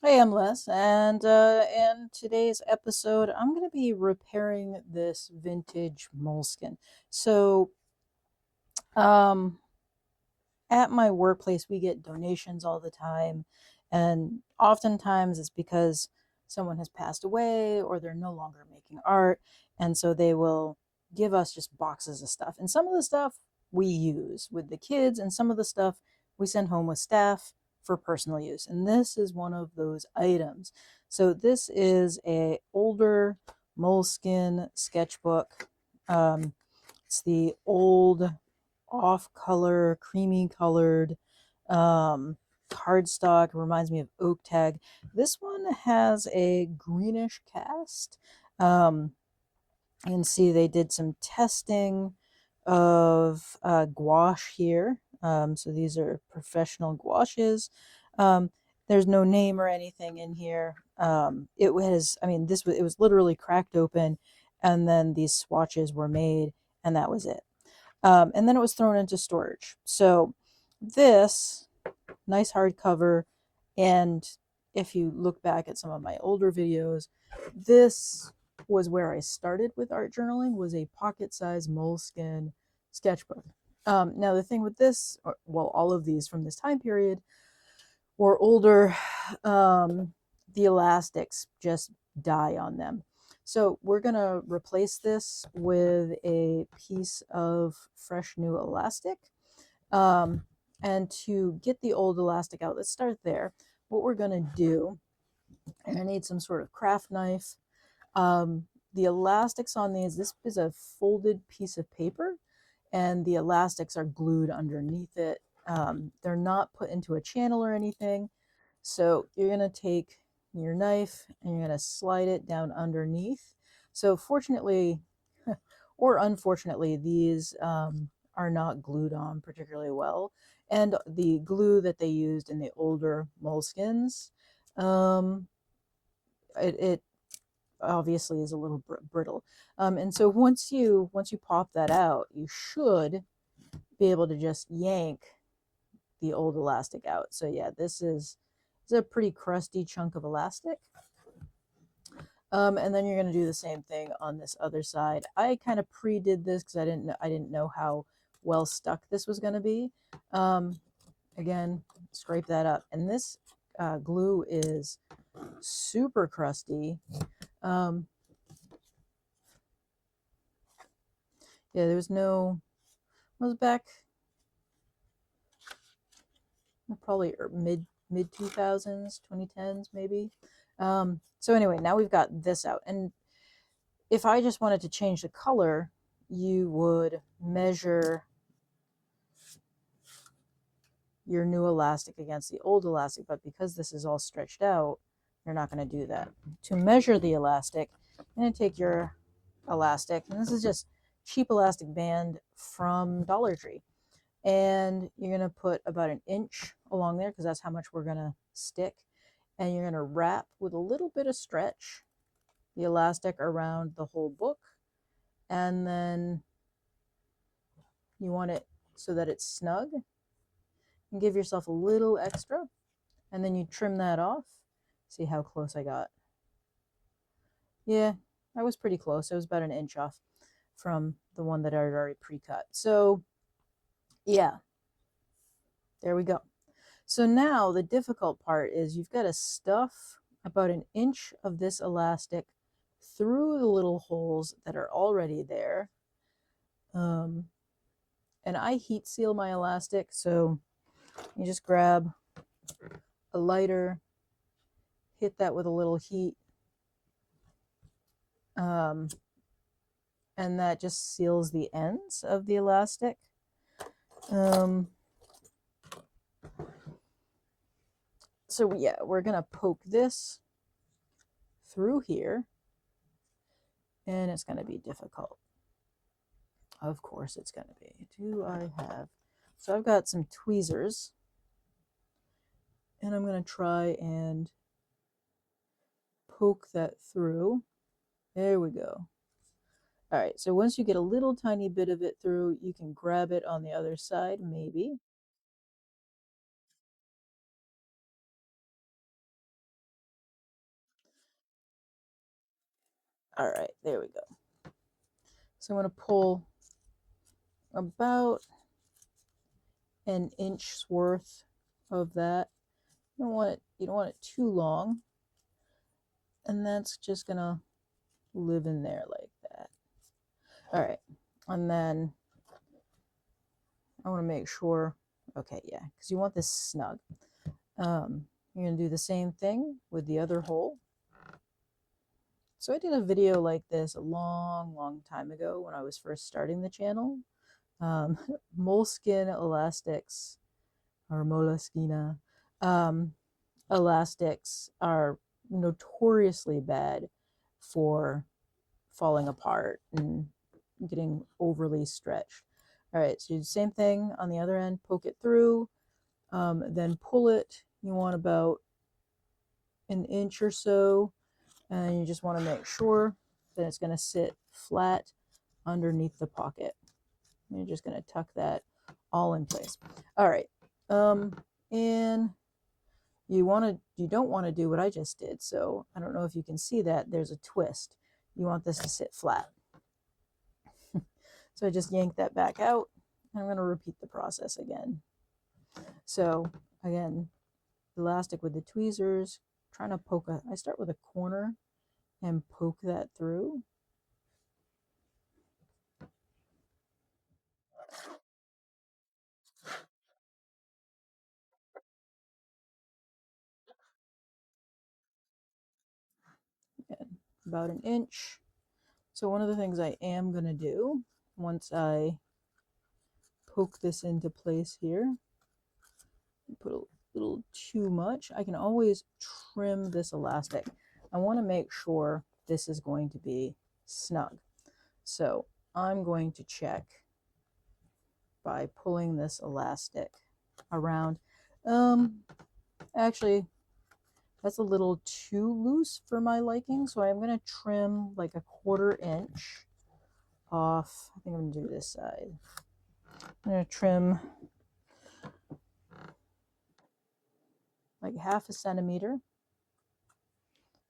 Hey, I'm Les, and in today's episode, I'm going to be repairing this vintage moleskin. So, um, at my workplace, we get donations all the time, and oftentimes it's because someone has passed away or they're no longer making art, and so they will give us just boxes of stuff. And some of the stuff we use with the kids, and some of the stuff we send home with staff for personal use. And this is one of those items. So this is a older moleskin sketchbook. It's the old off color, creamy colored cardstock. Reminds me of oak tag. This one has a greenish cast. Um, you can see they did some testing of gouache here. So these are professional gouaches. Um, there's no name or anything in here. It was, I mean, it was literally cracked open, and then these swatches were made, and that was it. And then it was thrown into storage. So this nice hardcover, and if you look back at some of my older videos, this was where I started with art journaling, was a pocket-sized moleskin sketchbook. Now the thing with this, well, all of these from this time period or older, the elastics just die on them. So we're going to replace this with a piece of fresh new elastic. And to get the old elastic out, let's start there. What we're going to do, and I need some sort of craft knife. The elastics on these, this is a folded piece of paper, and the elastics are glued underneath it. They're not put into a channel or anything. So you're going to take your knife and you're going to slide it down underneath. So fortunately, or unfortunately, these are not glued on particularly well. And the glue that they used in the older moleskins, um, it obviously is a little brittle. And so once you pop that out, you should be able to just yank the old elastic out. So yeah, this is a pretty crusty chunk of elastic. And then you're going to do the same thing on this other side. I kind of pre-did this because I didn't know how well stuck this was going to be. Again, scrape that up. And this glue is super crusty. Um, yeah, there was no, it was back probably mid 2000s, 2010s maybe. So anyway, now we've got this out. And if I just wanted to change the color, you would measure your new elastic against the old elastic, but because this is all stretched out, you're not going to do that. To measure the elastic, you're going to take your elastic, and this is just cheap elastic band from Dollar Tree, and you're going to put about an inch along there because that's how much we're going to stick, and you're going to wrap with a little bit of stretch the elastic around the whole book, and then you want it so that it's snug, and give yourself a little extra, and then you trim that off. See how close I got? Yeah, I was pretty close. I was about an inch off from the one that I had already pre-cut. So yeah, there we go. So now the difficult part is you've got to stuff about an inch of this elastic through the little holes that are already there. Um, and I heat seal my elastic, so you just grab a lighter, hit that with a little heat, um, and that just seals the ends of the elastic. Um, so yeah, we're gonna poke this through here, and it's gonna be difficult. Of course it's gonna be. Do I have, so I've got some tweezers, and I'm gonna try and poke that through. There we go. All right, so once you get a little tiny bit of it through, you can grab it on the other side, maybe. All right, there we go. So I'm going to pull about an inch's worth of that. You don't want it too long. And that's just going to live in there like that. All right. And then I want to make sure, okay, yeah, because you want this snug. You're going to do the same thing with the other hole. So I did a video like this a long time ago when I was first starting the channel. Moleskine elastics, or Moleskine elastics are notoriously bad for falling apart and getting overly stretched. All right, so do the same thing on the other end, poke it through, then pull it. You want about an inch or so, and you just want to make sure that it's going to sit flat underneath the pocket. And you're just going to tuck that all in place. All right, and you don't want to do what I just did. So I don't know if you can see that there's a twist. You want this to sit flat. So I just yank that back out. And I'm going to repeat the process again. So again, elastic with the tweezers, trying to I start with a corner and poke that through. Again, about an inch. So one of the things I am going to do once I poke this into place here, put a little too much, I can always trim this elastic. I want to make sure this is going to be snug. So I'm going to check by pulling this elastic around. Actually, that's a little too loose for my liking, so I'm going to trim like a 1/4 inch off. I think I'm going to do this side. I'm going to trim like 1/2 centimeter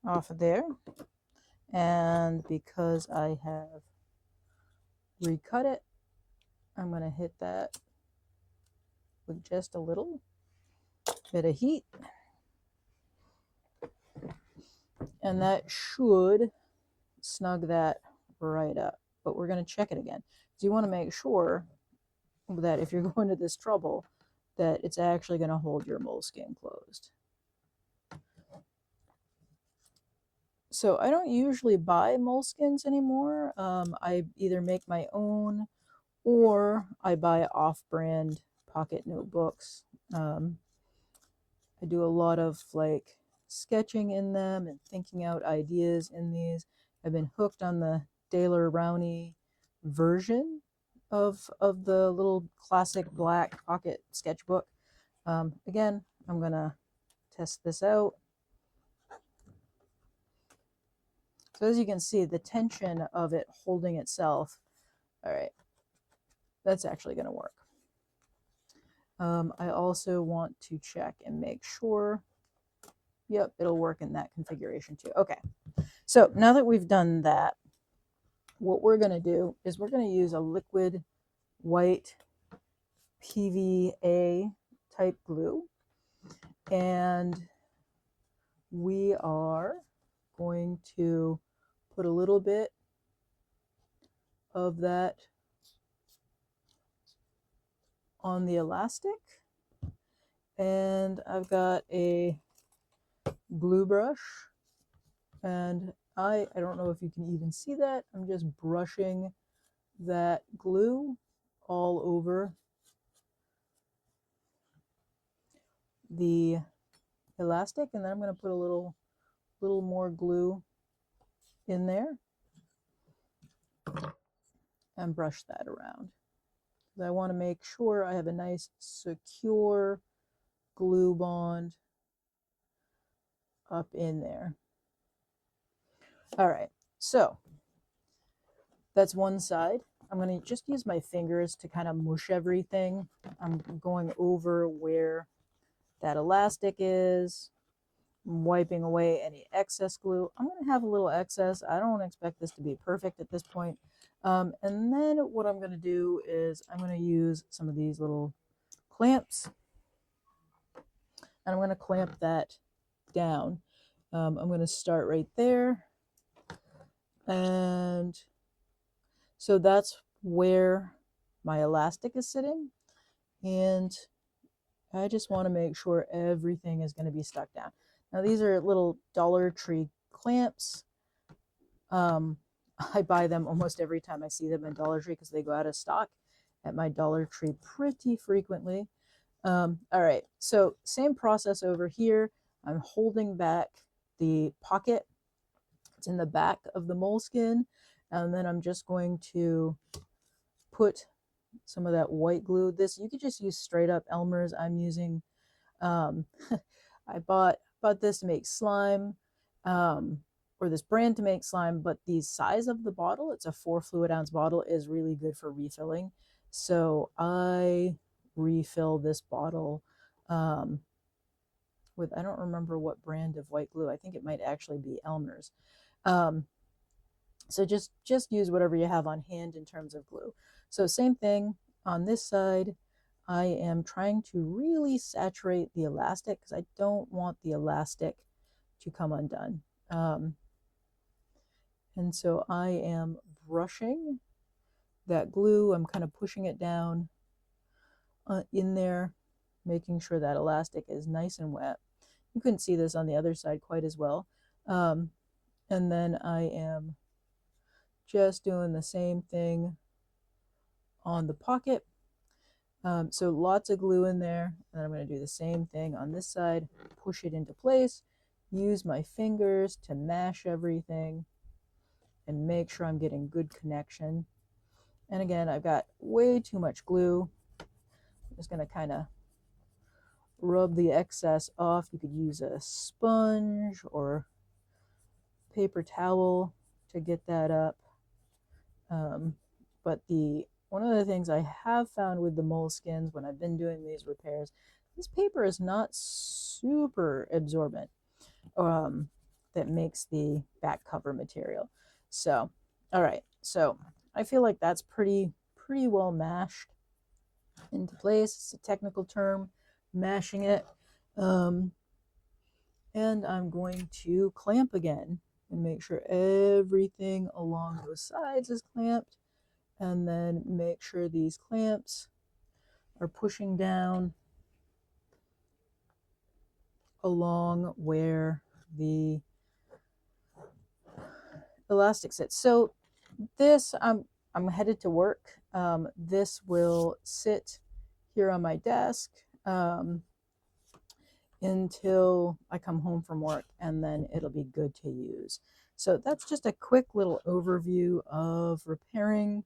off of there. And because I have recut it, I'm going to hit that with just a little bit of heat. And that should snug that right up. But we're going to check it again. So you want to make sure that if you're going to this trouble, that it's actually going to hold your moleskin closed. So I don't usually buy moleskins anymore. I either make my own or I buy off-brand pocket notebooks. I do a lot of like sketching in them and thinking out ideas in these. I've been hooked on the Daler Rowney version of the little classic black pocket sketchbook. Again, I'm gonna test this out. So as you can see, the tension of it holding itself, all right, that's actually gonna work. I also want to check and make sure, yep, it'll work in that configuration too. Okay, so now that we've done that, what we're gonna do is we're gonna use a liquid white PVA type glue, and we are going to put a little bit of that on the elastic, and I've got a glue brush, and I don't know if you can even see that. I'm just brushing that glue all over the elastic, and then I'm going to put a little more glue in there and brush that around. I want to make sure I have a nice secure glue bond up in there. All right, so that's one side. I'm going to just use my fingers to kind of mush everything. I'm going over where that elastic is, wiping away any excess glue. I'm going to have a little excess. I don't expect this to be perfect at this point. And then what I'm going to do is I'm going to use some of these little clamps, and I'm going to clamp that down. I'm going to start right there. And so that's where my elastic is sitting. And I just want to make sure everything is going to be stuck down. Now, these are little Dollar Tree clamps. I buy them almost every time I see them in Dollar Tree because they go out of stock at my Dollar Tree pretty frequently. All right, so same process over here. I'm holding back the pocket. It's in the back of the moleskin. And then I'm just going to put some of that white glue. This, you could just use straight up Elmer's. I'm using, I bought this to make slime, or this brand to make slime, but the size of the bottle, it's a 4 fluid ounce bottle, is really good for refilling. So I refill this bottle with, I don't remember what brand of white glue. I think it might actually be Elmer's. So just use whatever you have on hand in terms of glue. So same thing on this side. I am trying to really saturate the elastic because I don't want the elastic to come undone. And so I am brushing that glue. I'm kind of pushing it down in there, making sure that elastic is nice and wet. You couldn't see this on the other side quite as well. And then I am just doing the same thing on the pocket. So lots of glue in there, and I'm going to do the same thing on this side, push it into place, use my fingers to mash everything and make sure I'm getting good connection. And again, I've got way too much glue. I'm just going to kind of rub the excess off. You could use a sponge or paper towel to get that up. But one of the things I have found with the moleskins when I've been doing these repairs, this paper is not super absorbent. That makes the back cover material. So, all right. So I feel like that's pretty well mashed into place. It's a technical term, mashing it. And I'm going to clamp again and make sure everything along those sides is clamped. And then make sure these clamps are pushing down along where the elastic sits. So this, I'm headed to work. This will sit here on my desk until I come home from work, and then it'll be good to use. So that's just a quick little overview of repairing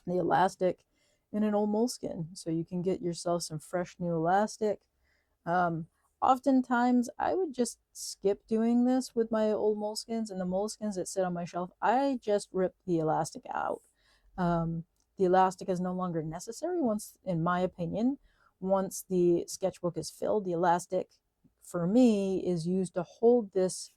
the elastic in an old moleskin. So you can get yourself some fresh new elastic. Oftentimes I would just skip doing this with my old moleskins, and the moleskins that sit on my shelf, I just rip the elastic out. The elastic is no longer necessary once, in my opinion, once the sketchbook is filled. The elastic for me is used to hold this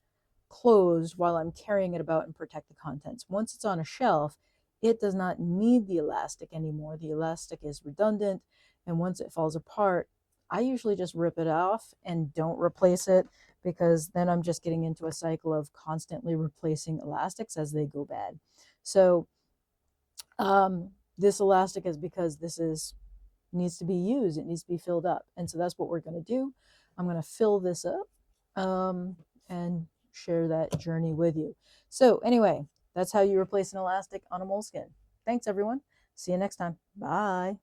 closed while I'm carrying it about and protect the contents. Once it's on a shelf, it does not need the elastic anymore. The elastic is redundant, and once it falls apart, I usually just rip it off and don't replace it, because then I'm just getting into a cycle of constantly replacing elastics as they go bad. So this elastic is because needs to be used. It needs to be filled up. And so that's what we're going to do. I'm going to fill this up and share that journey with you. So anyway, that's how you replace an elastic on a moleskin. Thanks, everyone. See you next time. Bye.